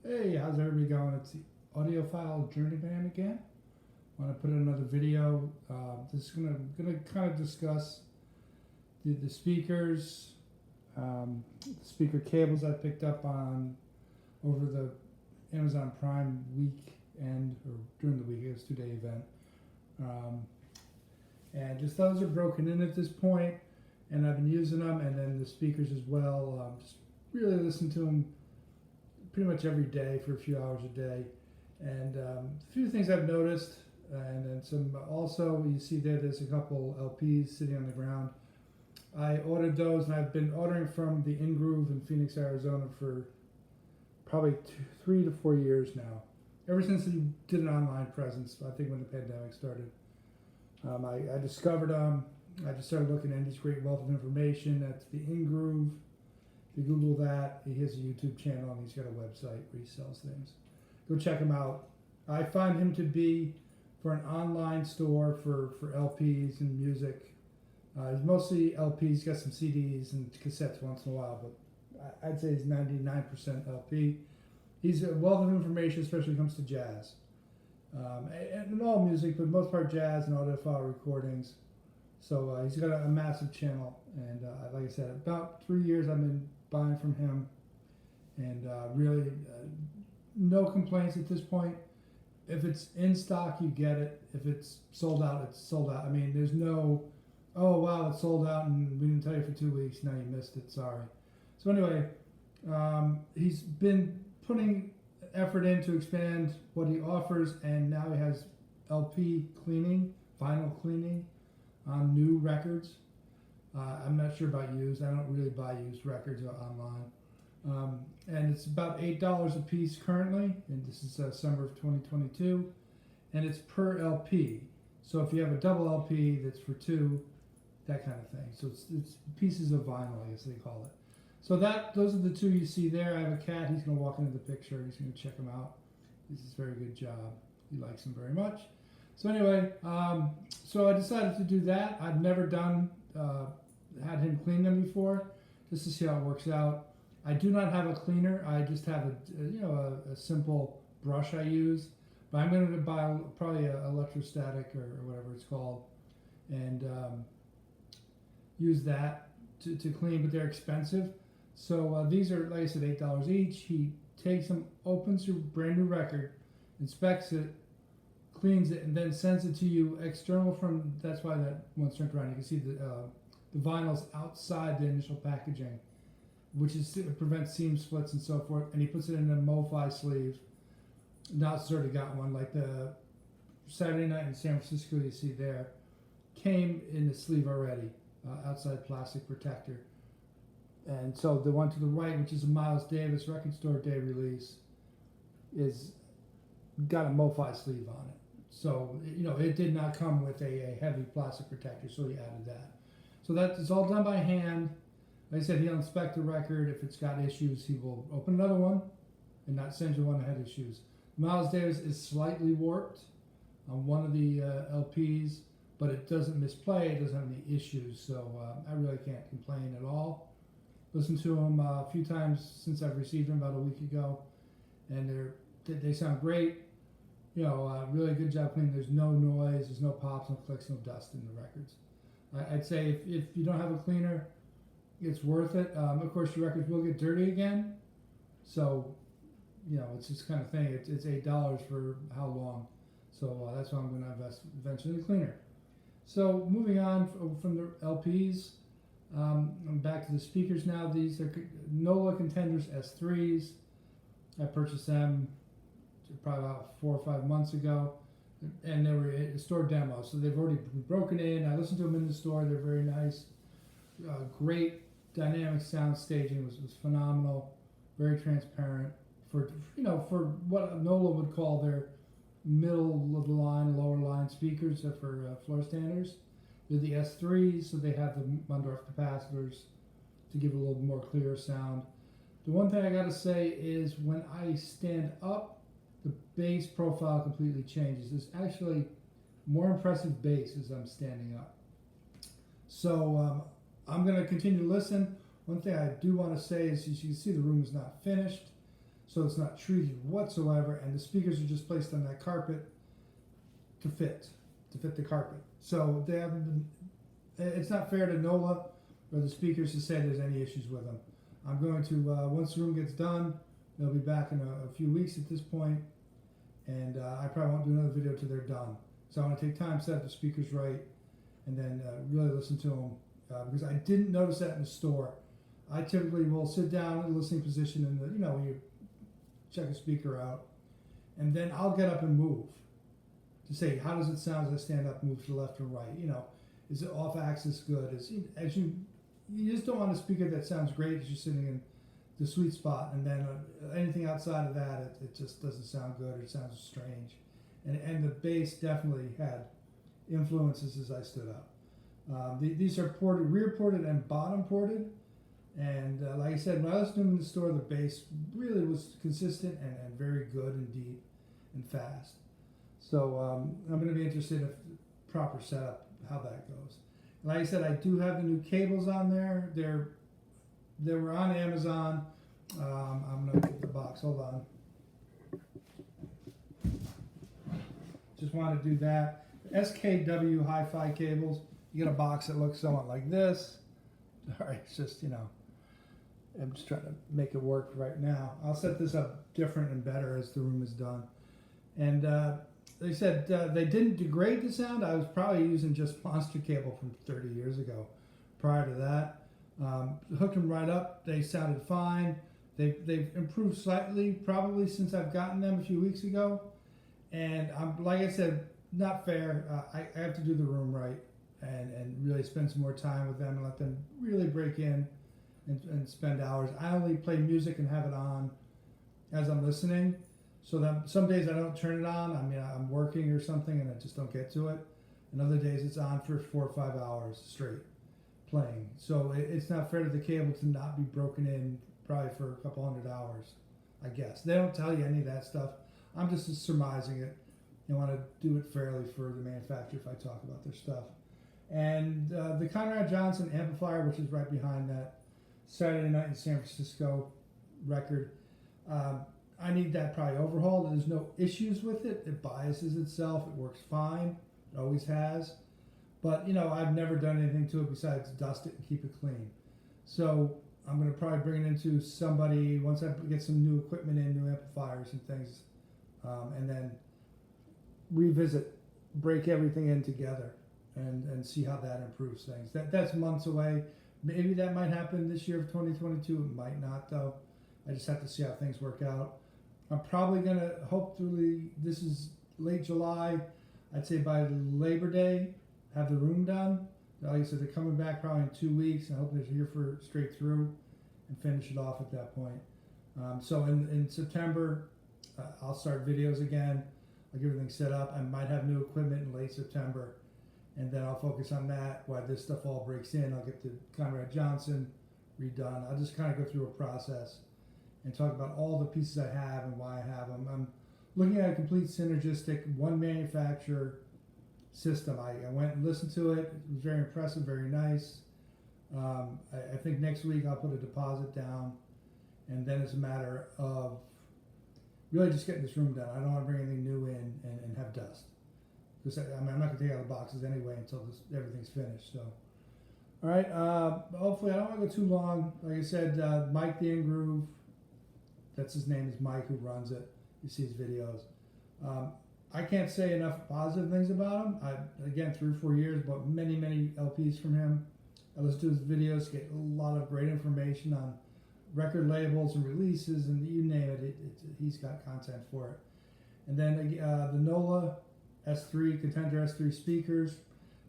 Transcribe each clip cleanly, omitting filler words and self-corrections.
Hey, how's everybody going? It's the audiophile journeyman again. I want to put in another video. This is gonna kind of discuss the speakers, the speaker cables I picked up on over the Amazon Prime weekend or during the week. It was a 2-day event, and just those are broken in at this point, and I've been using them, and then the speakers as well. Just really listen to them pretty much every day for a few hours a day, and a few things I've noticed, and then some also you see there's a couple LPs sitting on the ground. I ordered those, and I've been ordering from the In Groove in Phoenix, Arizona for probably 3 to 4 years now, ever since he did an online presence. I think when the pandemic started, I discovered them. I just started looking at this great wealth of information. That's the In Groove. If you Google that, he has a YouTube channel and he's got a website where he sells things. Go check him out. I find him to be, for an online store for LPs and music, he's mostly LPs. He's got some CDs and cassettes once in a while, but I'd say he's 99% LP. He's a wealth of information, especially when it comes to jazz. And all music, but most part jazz and audiophile recordings. So he's got a massive channel, and like I said, about 3 years I've been buying from him, and really no complaints at this point. If it's in stock, you get it. If it's sold out, it's sold out. I mean, there's no, oh wow, it's sold out and we didn't tell you for 2 weeks, now you missed it, sorry. So anyway, he's been putting effort in to expand what he offers, and now he has LP cleaning, vinyl cleaning on new records. I'm not sure about used. I don't really buy used records online. And it's about $8 a piece currently, and this is summer of 2022, and it's per LP. So if you have a double LP, that's for 2, that kind of thing. So it's pieces of vinyl, I guess they call it. So those are the 2 you see there. I have a cat. He's going to walk into the picture. He's going to check them out. This is a very good job. He likes them very much. So anyway, so I decided to do that. I've never had him clean them before, just to see how it works out. I do not have a cleaner. I just have a simple brush I use. But I'm going to buy probably an electrostatic or whatever it's called, and use that to clean. But they're expensive. So these are, like I said, $8 each. He takes them, opens your brand new record, inspects it, cleans it, and then sends it to you external from. That's why that one's turned around. You can see the vinyl's outside the initial packaging, which prevents seam splits and so forth. And he puts it in a MoFi sleeve. Now it's already got one, like the Saturday Night in San Francisco you see there, came in the sleeve already, outside plastic protector. And so the one to the right, which is a Miles Davis Record Store Day release, is got a MoFi sleeve on it. So, it did not come with a heavy plastic protector, so he added that. So that is all done by hand. Like I said, he'll inspect the record. If it's got issues, he will open another one and not send you one that had issues. Miles Davis is slightly warped on one of the LPs, but it doesn't misplay. It doesn't have any issues, so I really can't complain at all. Listened to him a few times since I've received them about a week ago, and they sound great. Really good job cleaning. There's no noise, there's no pops, no clicks, no dust in the records. I'd say if you don't have a cleaner, it's worth it. Of course, your records will get dirty again, so it's this kind of thing. It's $8 for how long? So that's why I'm going to invest eventually in a cleaner. So moving on from the LPs, I'm back to the speakers now. These are Nola Contenders S3s. I purchased them probably about 4 or 5 months ago, and they were a store demo, so they've already been broken in. I listened to them in the store. They're very nice. Great dynamic sound staging was phenomenal. Very transparent for what Nola would call their middle of the line, lower line speakers for floor standers. They're the S3s, so they have the Mundorf capacitors to give a little more clear sound. The one thing I gotta say is when I stand up, the bass profile completely changes. There's actually more impressive bass as I'm standing up. So I'm going to continue to listen. One thing I do want to say is, as you can see, the room is not finished. so it's not treated whatsoever, and the speakers are just placed on that carpet to fit the carpet. So they haven't been, it's not fair to Nola or the speakers to say there's any issues with them. I'm going to, once the room gets done, they'll be back in a few weeks at this point, and I probably won't do another video till they're done. So I want to take time, set up the speakers right, and then really listen to them, because I didn't notice that in the store. I typically will sit down in a listening position in the, when you check a speaker out, and then I'll get up and move to say, how does it sound as I stand up, move to the left or right? Is it off axis good? As you just don't want a speaker that sounds great as you're sitting in the sweet spot, and then anything outside of that, it just doesn't sound good, or it sounds strange. And the bass definitely had influences as I stood up. These are rear ported and bottom ported. And like I said, when I listened to them in the store, the bass really was consistent and very good and deep and fast. So I'm going to be interested in the proper setup, how that goes. Like I said, I do have the new cables on there. They were on Amazon. I'm going to get the box. Hold on. Just want to do that. SKW hi-fi cables. You get a box that looks somewhat like this. All right, it's just, I'm just trying to make it work right now. I'll set this up different and better as the room is done. And they said they didn't degrade the sound. I was probably using just monster cable from 30 years ago. Prior to that, hooked them right up. They sounded fine. They've improved slightly, probably since I've gotten them a few weeks ago. And like I said, not fair. I have to do the room right and really spend some more time with them and let them really break in and spend hours. I only play music and have it on as I'm listening, so that some days I don't turn it on. I mean, I'm working or something and I just don't get to it. And other days it's on for 4 or 5 hours straight playing. So it's not fair to the cable to not be broken in probably for a couple hundred hours, I guess. They don't tell you any of that stuff. I'm just surmising it. I want to do it fairly for the manufacturer if I talk about their stuff. And the Conrad Johnson amplifier, which is right behind that Saturday Night in San Francisco record, I need that probably overhauled. There's no issues with it. It biases itself. It works fine. It always has. But, I've never done anything to it besides dust it and keep it clean. So I'm going to probably bring it into somebody once I get some new equipment in, new amplifiers and things, and then break everything in together and see how that improves things. That's months away. Maybe that might happen this year of 2022. It might not, though. I just have to see how things work out. I'm probably going to, hopefully, this is late July, I'd say by Labor Day, have the room done. Like I said, they're coming back probably in 2 weeks. I hope they're here for straight through and finish it off at that point. So in September, I'll start videos again. I'll get everything set up. I might have new equipment in late September, and then I'll focus on that while this stuff all breaks in. I'll get the Conrad Johnson redone. I'll just kind of go through a process and talk about all the pieces I have and why I have them. I'm looking at a complete synergistic one manufacturer system. I went and listened to it. It was very impressive, very nice. I think next week I'll put a deposit down, and then it's a matter of really just getting this room done. I don't want to bring anything new in and have dust, because I'm not going to take out the boxes anyway until everything's finished. So, all right. Hopefully I don't want to go too long. Like I said, Mike the In-Groove, that's his name, is Mike, who runs it. You see his videos. I can't say enough positive things about him. Again, 3 or 4 years, bought many LPs from him. I listen to his videos, get a lot of great information on record labels and releases, and you name it, he's got content for it. And then the Nola S3, Contender S3 speakers,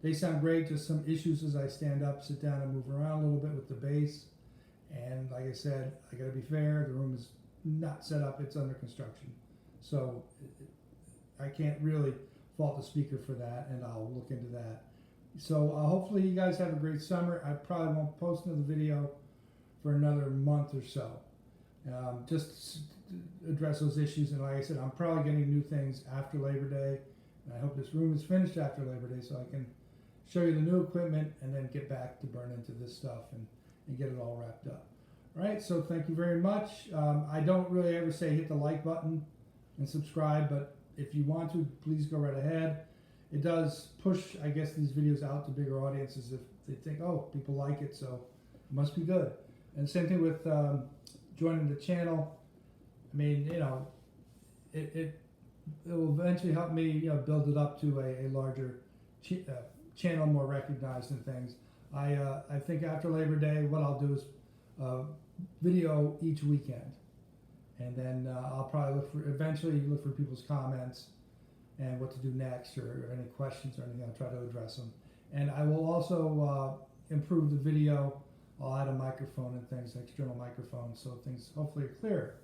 they sound great. Just some issues as I stand up, sit down, and move around a little bit with the bass. And like I said, I got to be fair, the room is not set up, it's under construction. So I can't really fault the speaker for that, and I'll look into that. So hopefully you guys have a great summer. I probably won't post another video for another month or so. Just to address those issues, and like I said, I'm probably getting new things after Labor Day, and I hope this room is finished after Labor Day so I can show you the new equipment and then get back to burn into this stuff and get it all wrapped up. All right, so thank you very much. I don't really ever say hit the like button and subscribe, but if you want to, please go right ahead. It does push, I guess, these videos out to bigger audiences if they think, oh, people like it, so it must be good. And same thing with joining the channel. I mean, you know, it will eventually help me, you know, build it up to a larger channel, more recognized and things. I think after Labor Day, what I'll do is video each weekend, and then I'll probably eventually look for people's comments and what to do next, or any questions or anything. I'll try to address them, and I will also improve the video. I'll add a microphone and things, external microphone, so things hopefully are clearer.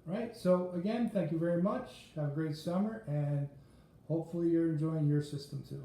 Right, so again, thank you very much. Have a great summer, and hopefully you're enjoying your system too.